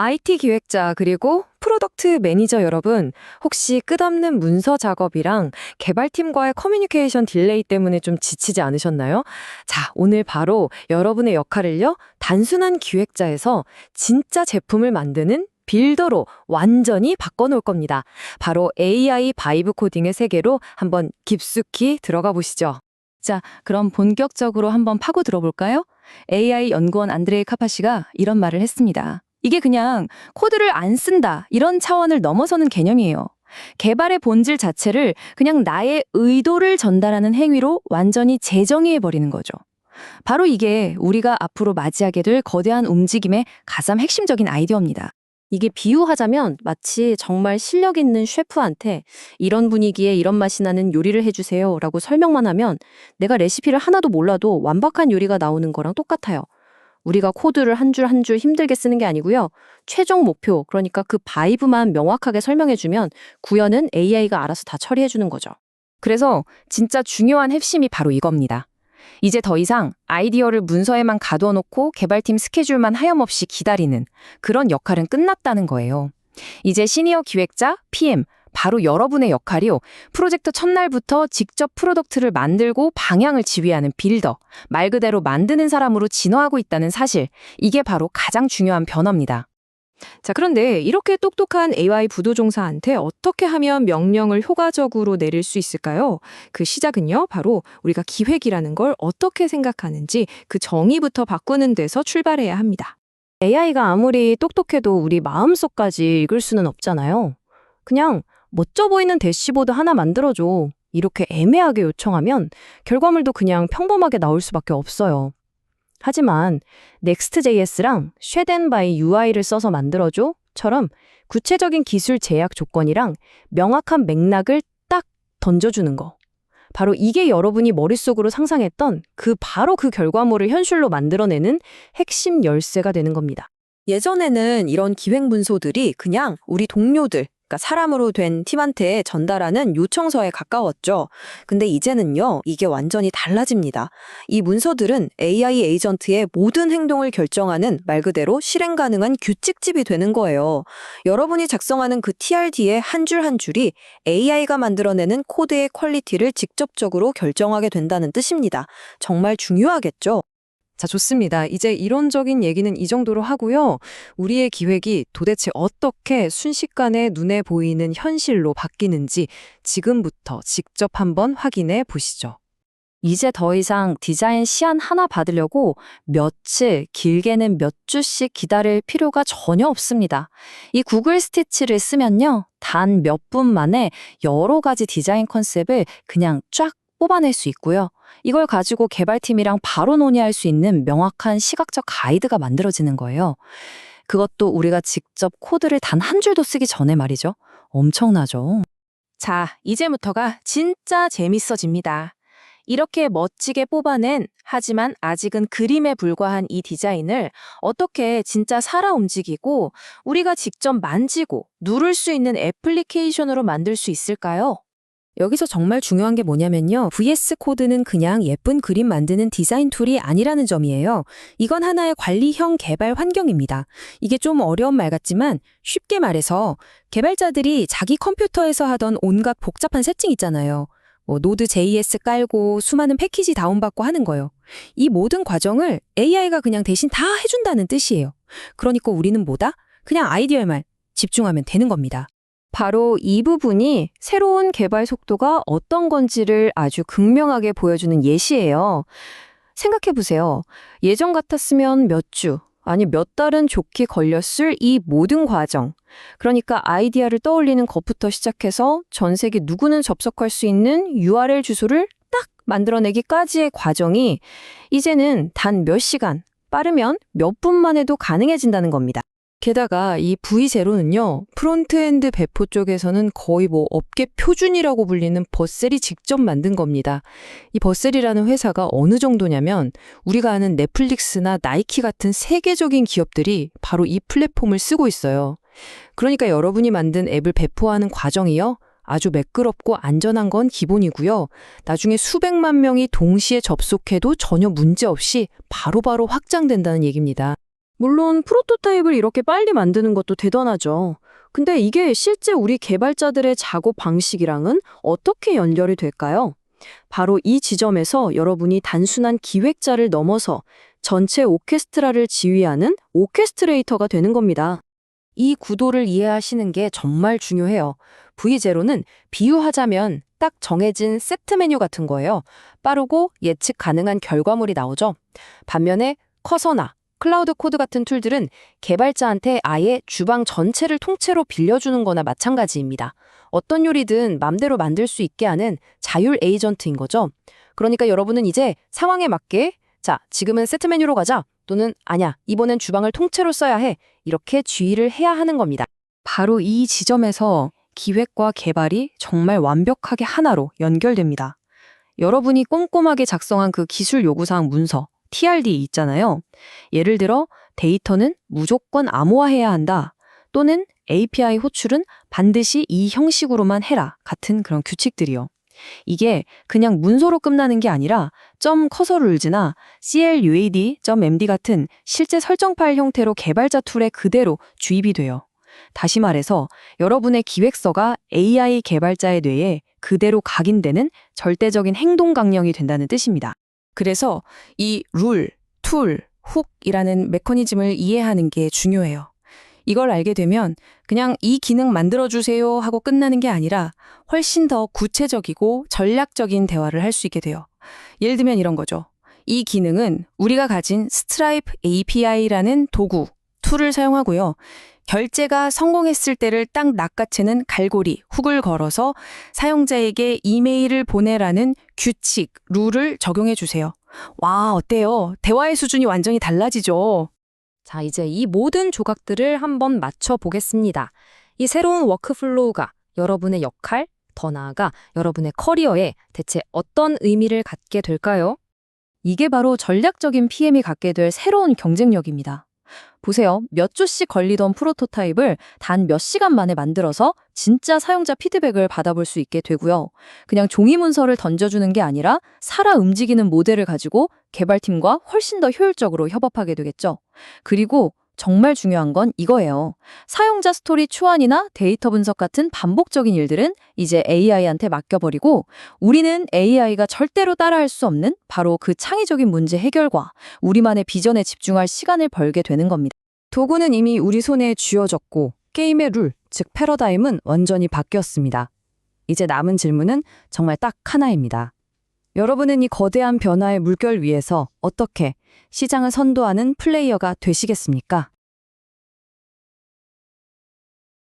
IT 기획자 그리고 프로덕트 매니저 여러분, 혹시 끝없는 문서 작업이랑 개발팀과의 커뮤니케이션 딜레이 때문에 좀 지치지 않으셨나요? 자, 오늘 바로 여러분의 역할을요, 단순한 기획자에서 진짜 제품을 만드는 빌더로 완전히 바꿔놓을 겁니다. 바로 AI 바이브 코딩의 세계로 한번 깊숙이 들어가 보시죠. 자, 그럼 본격적으로 한번 파고 들어볼까요? AI 연구원 안드레이 카파시가 이런 말을 했습니다. 이게 그냥 코드를 안 쓴다, 이런 차원을 넘어서는 개념이에요. 개발의 본질 자체를 그냥 나의 의도를 전달하는 행위로 완전히 재정의해버리는 거죠. 바로 이게 우리가 앞으로 맞이하게 될 거대한 움직임의 가장 핵심적인 아이디어입니다. 이게 비유하자면 마치 정말 실력 있는 셰프한테 이런 분위기에 이런 맛이 나는 요리를 해주세요 라고 설명만 하면 내가 레시피를 하나도 몰라도 완벽한 요리가 나오는 거랑 똑같아요. 우리가 코드를 한 줄 한 줄 힘들게 쓰는 게 아니고요. 최종 목표, 그러니까 그 바이브만 명확하게 설명해주면 구현은 AI가 알아서 다 처리해주는 거죠. 그래서 진짜 중요한 핵심이 바로 이겁니다. 이제 더 이상 아이디어를 문서에만 가둬놓고 개발팀 스케줄만 하염없이 기다리는 그런 역할은 끝났다는 거예요. 이제 시니어 기획자, PM, 바로 여러분의 역할이요. 프로젝트 첫날부터 직접 프로덕트를 만들고 방향을 지휘하는 빌더, 말 그대로 만드는 사람으로 진화하고 있다는 사실, 이게 바로 가장 중요한 변화입니다. 자, 그런데 이렇게 똑똑한 AI 부도종사한테 어떻게 하면 명령을 효과적으로 내릴 수 있을까요? 그 시작은요, 바로 우리가 기획이라는 걸 어떻게 생각하는지 그 정의부터 바꾸는 데서 출발해야 합니다. AI가 아무리 똑똑해도 우리 마음속까지 읽을 수는 없잖아요. 그냥 멋져 보이는 대시보드 하나 만들어줘. 이렇게 애매하게 요청하면 결과물도 그냥 평범하게 나올 수밖에 없어요. 하지만 Next.js랑 Shaded by UI를 써서 만들어줘?처럼 구체적인 기술 제약 조건이랑 명확한 맥락을 딱 던져주는 거. 바로 이게 여러분이 머릿속으로 상상했던 바로 그 결과물을 현실로 만들어내는 핵심 열쇠가 되는 겁니다. 예전에는 이런 기획 문서들이 그냥 우리 동료들, 그러니까 사람으로 된 팀한테 전달하는 요청서에 가까웠죠. 근데 이제는요, 이게 완전히 달라집니다. 이 문서들은 AI 에이전트의 모든 행동을 결정하는 말 그대로 실행 가능한 규칙집이 되는 거예요. 여러분이 작성하는 그 TRD의 한 줄 한 줄이 AI가 만들어내는 코드의 퀄리티를 직접적으로 결정하게 된다는 뜻입니다. 정말 중요하겠죠? 자, 좋습니다. 이제 이론적인 얘기는 이 정도로 하고요. 우리의 기획이 도대체 어떻게 순식간에 눈에 보이는 현실로 바뀌는지 지금부터 직접 한번 확인해 보시죠. 이제 더 이상 디자인 시안 하나 받으려고 며칠, 길게는 몇 주씩 기다릴 필요가 전혀 없습니다. 이 구글 스티치를 쓰면요, 단 몇 분 만에 여러 가지 디자인 컨셉을 그냥 쫙 뽑아낼 수 있고요. 이걸 가지고 개발팀이랑 바로 논의할 수 있는 명확한 시각적 가이드가 만들어지는 거예요. 그것도 우리가 직접 코드를 단 한 줄도 쓰기 전에 말이죠. 엄청나죠? 자, 이제부터가 진짜 재밌어집니다. 이렇게 멋지게 뽑아낸, 하지만 아직은 그림에 불과한 이 디자인을 어떻게 진짜 살아 움직이고 우리가 직접 만지고 누를 수 있는 애플리케이션으로 만들 수 있을까요? 여기서 정말 중요한 게 뭐냐면요. VS 코드는 그냥 예쁜 그림 만드는 디자인 툴이 아니라는 점이에요. 이건 하나의 관리형 개발 환경입니다. 이게 좀 어려운 말 같지만 쉽게 말해서 개발자들이 자기 컴퓨터에서 하던 온갖 복잡한 세팅 있잖아요. Node.js 깔고 수많은 패키지 다운받고 하는 거요. 이 모든 과정을 AI가 그냥 대신 다 해준다는 뜻이에요. 그러니까 우리는 뭐다? 그냥 아이디어에만 집중하면 되는 겁니다. 바로 이 부분이 새로운 개발 속도가 어떤 건지를 아주 극명하게 보여주는 예시예요. 생각해보세요. 예전 같았으면 몇 주, 아니 몇 달은 좋게 걸렸을 이 모든 과정. 그러니까 아이디어를 떠올리는 것부터 시작해서 전 세계 누구는 접속할 수 있는 URL 주소를 딱 만들어내기까지의 과정이 이제는 단 몇 시간, 빠르면 몇 분만 해도 가능해진다는 겁니다. 게다가 이 V0는요, 프론트엔드 배포 쪽에서는 거의 업계 표준이라고 불리는 버셀이 직접 만든 겁니다. 이 버셀이라는 회사가 어느 정도냐면 우리가 아는 넷플릭스나 나이키 같은 세계적인 기업들이 바로 이 플랫폼을 쓰고 있어요. 그러니까 여러분이 만든 앱을 배포하는 과정이요, 아주 매끄럽고 안전한 건 기본이고요. 나중에 수백만 명이 동시에 접속해도 전혀 문제 없이 바로바로 확장된다는 얘기입니다. 물론 프로토타입을 이렇게 빨리 만드는 것도 대단하죠. 근데 이게 실제 우리 개발자들의 작업 방식이랑은 어떻게 연결이 될까요? 바로 이 지점에서 여러분이 단순한 기획자를 넘어서 전체 오케스트라를 지휘하는 오케스트레이터가 되는 겁니다. 이 구도를 이해하시는 게 정말 중요해요. V0는 비유하자면 딱 정해진 세트 메뉴 같은 거예요. 빠르고 예측 가능한 결과물이 나오죠. 반면에 커서나 클라우드 코드 같은 툴들은 개발자한테 아예 주방 전체를 통째로 빌려주는 거나 마찬가지입니다. 어떤 요리든 맘대로 만들 수 있게 하는 자율 에이전트인 거죠. 그러니까 여러분은 이제 상황에 맞게 자, 지금은 세트 메뉴로 가자. 또는 아냐, 이번엔 주방을 통째로 써야 해. 이렇게 지휘를 해야 하는 겁니다. 바로 이 지점에서 기획과 개발이 정말 완벽하게 하나로 연결됩니다. 여러분이 꼼꼼하게 작성한 그 기술 요구사항 문서, TRD 있잖아요. 예를 들어 데이터는 무조건 암호화해야 한다. 또는 API 호출은 반드시 이 형식으로만 해라. 같은 그런 규칙들이요. 이게 그냥 문서로 끝나는 게 아니라 .cursorrules나 CLUAD.md 같은 실제 설정 파일 형태로 개발자 툴에 그대로 주입이 돼요. 다시 말해서 여러분의 기획서가 AI 개발자의 뇌에 그대로 각인되는 절대적인 행동 강령이 된다는 뜻입니다. 그래서 이 룰, 툴, 훅이라는 메커니즘을 이해하는 게 중요해요. 이걸 알게 되면 그냥 이 기능 만들어주세요 하고 끝나는 게 아니라 훨씬 더 구체적이고 전략적인 대화를 할 수 있게 돼요. 예를 들면 이런 거죠. 이 기능은 우리가 가진 스트라이프 API라는 도구, 툴을 사용하고요. 결제가 성공했을 때를 딱 낚아채는 갈고리, 훅을 걸어서 사용자에게 이메일을 보내라는 규칙, 룰을 적용해 주세요. 와, 어때요? 대화의 수준이 완전히 달라지죠. 자, 이제 이 모든 조각들을 한번 맞춰 보겠습니다. 이 새로운 워크플로우가 여러분의 역할, 더 나아가 여러분의 커리어에 대체 어떤 의미를 갖게 될까요? 이게 바로 전략적인 PM이 갖게 될 새로운 경쟁력입니다. 보세요. 몇 주씩 걸리던 프로토타입을 단 몇 시간 만에 만들어서 진짜 사용자 피드백을 받아볼 수 있게 되고요. 그냥 종이 문서를 던져주는 게 아니라 살아 움직이는 모델을 가지고 개발팀과 훨씬 더 효율적으로 협업하게 되겠죠. 그리고 정말 중요한 건 이거예요. 사용자 스토리 초안이나 데이터 분석 같은 반복적인 일들은 이제 AI한테 맡겨버리고 우리는 AI가 절대로 따라할 수 없는 바로 그 창의적인 문제 해결과 우리만의 비전에 집중할 시간을 벌게 되는 겁니다. 도구는 이미 우리 손에 쥐어졌고 게임의 룰, 즉 패러다임은 완전히 바뀌었습니다. 이제 남은 질문은 정말 딱 하나입니다. 여러분은 이 거대한 변화의 물결 위에서 어떻게 시장을 선도하는 플레이어가 되시겠습니까?